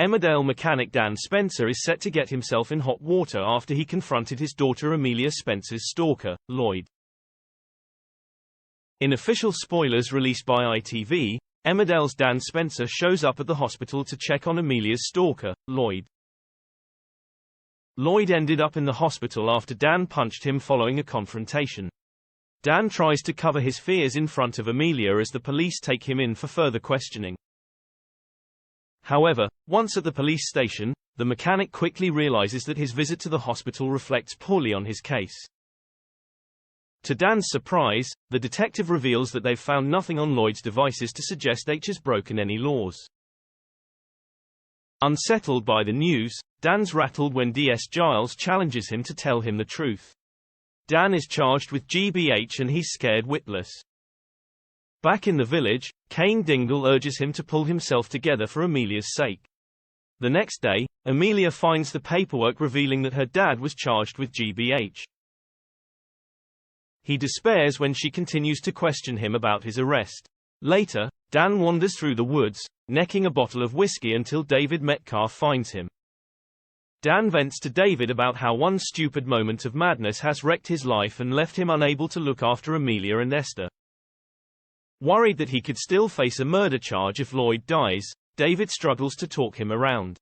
Emmerdale mechanic Dan Spencer is set to get himself in hot water after he confronted his daughter Amelia Spencer's stalker, Lloyd. In official spoilers released by ITV, Emmerdale's Dan Spencer shows up at the hospital to check on Amelia's stalker, Lloyd. Lloyd ended up in the hospital after Dan punched him following a confrontation. Dan tries to cover his fears in front of Amelia as the police take him in for further questioning. However, once at the police station, the mechanic quickly realizes that his visit to the hospital reflects poorly on his case. To Dan's surprise, the detective reveals that they've found nothing on Lloyd's devices to suggest H has broken any laws. Unsettled by the news, Dan's rattled when DS Giles challenges him to tell him the truth. Dan is charged with GBH and he's scared witless. Back in the village, Kane Dingle urges him to pull himself together for Amelia's sake. The next day, Amelia finds the paperwork revealing that her dad was charged with GBH. He despairs when she continues to question him about his arrest. Later, Dan wanders through the woods, necking a bottle of whiskey until David Metcalf finds him. Dan vents to David about how one stupid moment of madness has wrecked his life and left him unable to look after Amelia and Esther. Worried that he could still face a murder charge if Lloyd dies, David struggles to talk him around.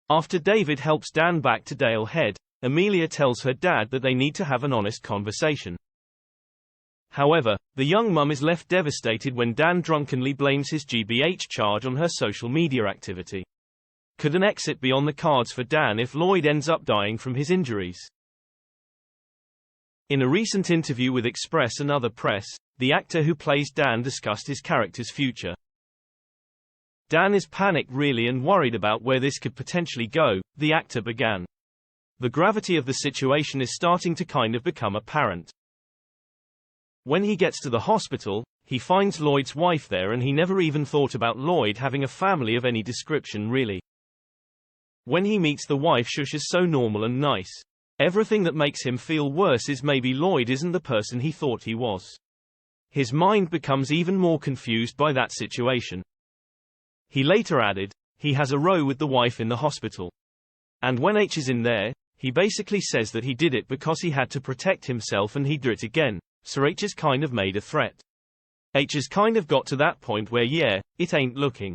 After David helps Dan back to Dale Head, Amelia tells her dad that they need to have an honest conversation. However, the young mum is left devastated when Dan drunkenly blames his GBH charge on her social media activity. Could an exit be on the cards for Dan if Lloyd ends up dying from his injuries? In a recent interview with Express and other press, the actor who plays Dan discussed his character's future. Dan is panicked really and worried about where this could potentially go, the actor began. The gravity of the situation is starting to kind of become apparent. When he gets to the hospital, he finds Lloyd's wife there and he never even thought about Lloyd having a family of any description really. When he meets the wife, Shush is so normal and nice. Everything that makes him feel worse is maybe Lloyd isn't the person he thought he was. His mind becomes even more confused by that situation. He later added, he has a row with the wife in the hospital. And when H is in there, he basically says that he did it because he had to protect himself and he'd do it again, so H has kind of made a threat. H has kind of got to that point where yeah, it ain't looking